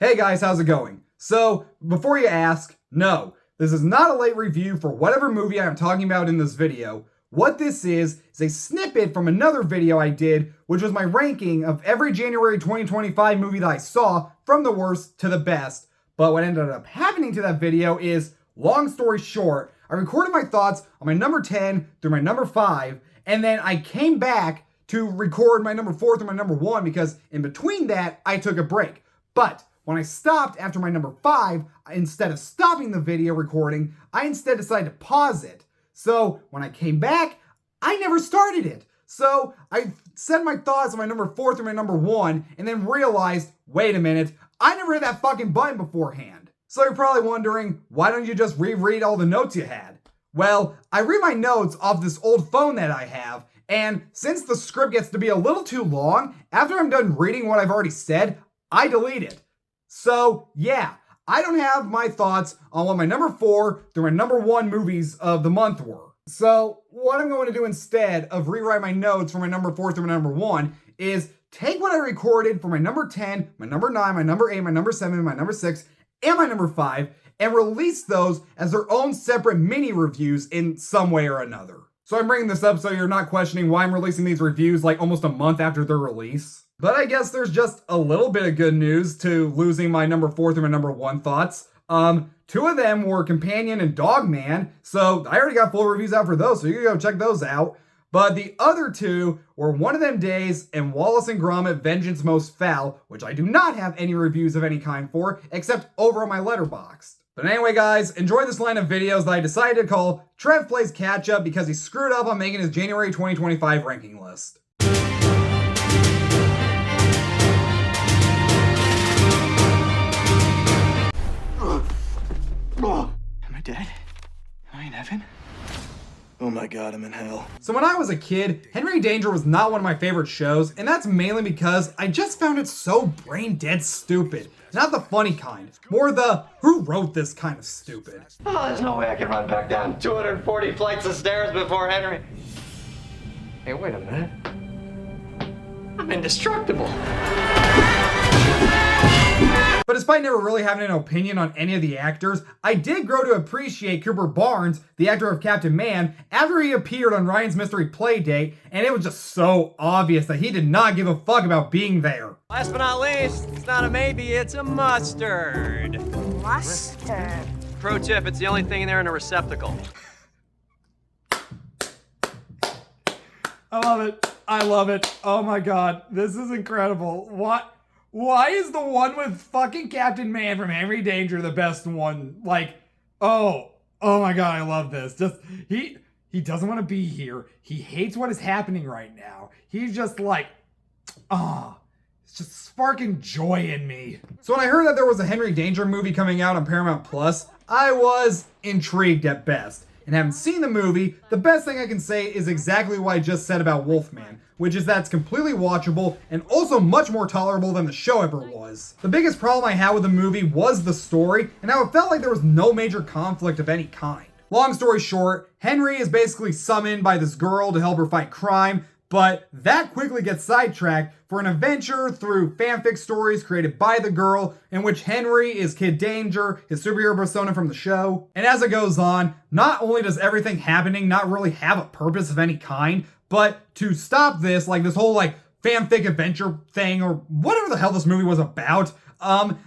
Hey guys, how's it going? So, before you ask, no, this is not a late review for whatever movie I am talking about in this video. What this is a snippet from another video I did, which was my ranking of every January 2025 movie that I saw from the worst to the best. But what ended up happening to that video is, long story short, I recorded my thoughts on my number 10 through my number 5, and then I came back to record my number 4 through my number 1 because in between that, I took a break. But when I stopped after my number 5, instead of stopping the video recording, I instead decided to pause it. So when I came back, I never started it. So I said my thoughts on my number 4 through my number 1, and then realized, wait a minute, I never hit that fucking button beforehand. So you're probably wondering, why don't you just reread all the notes you had? Well, I read my notes off this old phone that I have, and since the script gets to be a little too long, after I'm done reading what I've already said, I delete it. So, yeah, I don't have my thoughts on what my number 4 through my number 1 movies of the month were. So, what I'm going to do instead of rewrite my notes for my number 4 through my number 1 is take what I recorded for my number 10, my number 9, my number 8, my number 7, my number 6, and my number 5, and release those as their own separate mini reviews in some way or another. So I'm bringing this up so you're not questioning why I'm releasing these reviews like almost a month after their release. But I guess there's just a little bit of good news to losing my number 4 through my number 1 thoughts. 2 of them were Companion and Dogman, so I already got full reviews out for those, so you can go check those out. But the other 2 were One of Them Days and Wallace and Gromit Vengeance Most Foul, which I do not have any reviews of any kind for, except over on my Letterboxd. But anyway guys, enjoy this line of videos that I decided to call Trev Plays Catch Up because he screwed up on making his January 2025 ranking list. Am I dead? Am I in heaven? Oh my god, I'm in hell. So when I was a kid, Henry Danger was not one of my favorite shows, and that's mainly because I just found it so brain dead stupid. Not the funny kind, more the who wrote this kind of stupid. Oh, there's no way I can run back down 240 flights of stairs before Henry. Hey, wait a minute. I'm indestructible. But despite never really having an opinion on any of the actors, I did grow to appreciate Cooper Barnes, the actor of Captain Man, after he appeared on Ryan's Mystery Playdate, and it was just so obvious that he did not give a fuck about being there. Last but not least, it's not a maybe, it's a mustard. Mustard. Pro tip, it's the only thing in there in a receptacle. I love it. I love it. Oh my god, this is incredible. Why is the one with fucking Captain Man from Henry Danger the best one? Like, oh my god, I love this. Just, he doesn't want to be here. He hates what is happening right now. He's just like, it's just sparking joy in me. So when I heard that there was a Henry Danger movie coming out on Paramount Plus, I was intrigued at best. And having seen the movie, the best thing I can say is exactly what I just said about Wolfman, which is that it's completely watchable and also much more tolerable than the show ever was. The biggest problem I had with the movie was the story and how it felt like there was no major conflict of any kind. Long story short, Henry is basically summoned by this girl to help her fight crime, but that quickly gets sidetracked for an adventure through fanfic stories created by the girl, in which Henry is Kid Danger, his superhero persona from the show. And as it goes on, not only does everything happening not really have a purpose of any kind, but to stop this, like this whole like fanfic adventure thing, or whatever the hell this movie was about,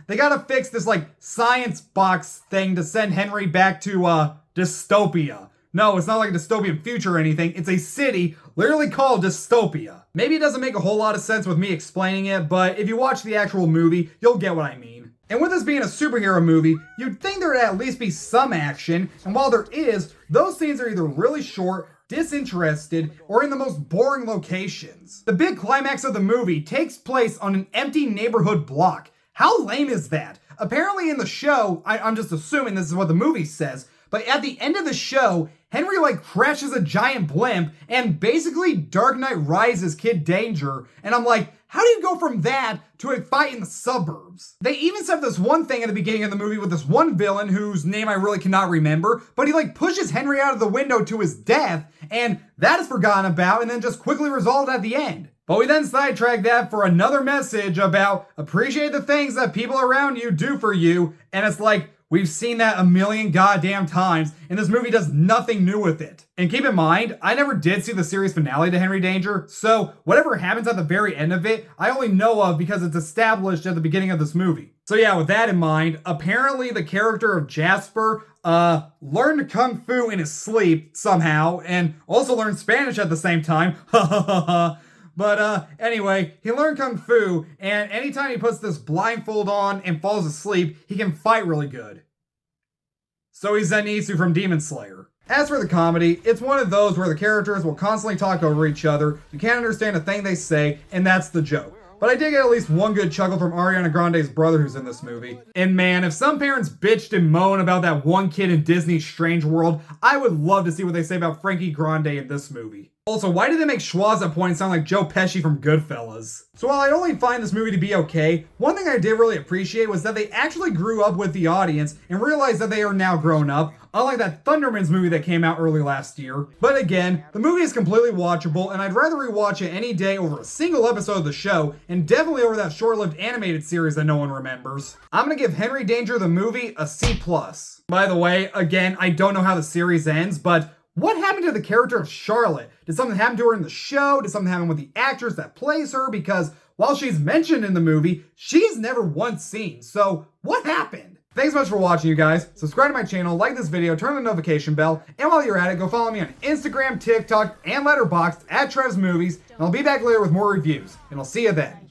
they gotta fix this like science box thing to send Henry back to dystopia. No, it's not like a dystopian future or anything. It's a city literally called Dystopia. Maybe it doesn't make a whole lot of sense with me explaining it, but if you watch the actual movie, you'll get what I mean. And with this being a superhero movie, you'd think there would at least be some action, and while there is, those scenes are either really short, disinterested, or in the most boring locations. The big climax of the movie takes place on an empty neighborhood block. How lame is that? Apparently in the show, I'm just assuming this is what the movie says, but at the end of the show, Henry like crashes a giant blimp and basically Dark Knight Rises Kid Danger, and I'm like, how do you go from that to a fight in the suburbs? They even set this one thing at the beginning of the movie with this one villain whose name I really cannot remember, but he like pushes Henry out of the window to his death, and that is forgotten about and then just quickly resolved at the end. But we then sidetrack that for another message about appreciate the things that people around you do for you. And it's like, we've seen that a million goddamn times, and this movie does nothing new with it. And keep in mind, I never did see the series finale to Henry Danger, so whatever happens at the very end of it, I only know of because it's established at the beginning of this movie. So yeah, with that in mind, apparently the character of Jasper learned Kung Fu in his sleep somehow, and also learned Spanish at the same time. But anyway, he learned Kung Fu, and anytime he puts this blindfold on and falls asleep, he can fight really good. So he's Zenitsu from Demon Slayer. As for the comedy, it's one of those where the characters will constantly talk over each other, you can't understand a thing they say, and that's the joke. But I did get at least one good chuckle from Ariana Grande's brother who's in this movie. And man, if some parents bitched and moaned about that one kid in Disney's Strange World, I would love to see what they say about Frankie Grande in this movie. Also, why did they make Schwarz at points sound like Joe Pesci from Goodfellas? So while I only find this movie to be okay, one thing I did really appreciate was that they actually grew up with the audience and realized that they are now grown up, unlike that Thundermans movie that came out early last year. But again, the movie is completely watchable, and I'd rather rewatch it any day over a single episode of the show, and definitely over that short-lived animated series that no one remembers. I'm gonna give Henry Danger the movie a C+. By the way, again, I don't know how the series ends, but what happened to the character of Charlotte? Did something happen to her in the show? Did something happen with the actress that plays her? Because while she's mentioned in the movie, she's never once seen. So what happened? Thanks so much for watching, you guys. Subscribe to my channel, like this video, turn on the notification bell, and while you're at it, go follow me on Instagram, TikTok, and Letterboxd at Trev's Movies, and I'll be back later with more reviews, and I'll see you then.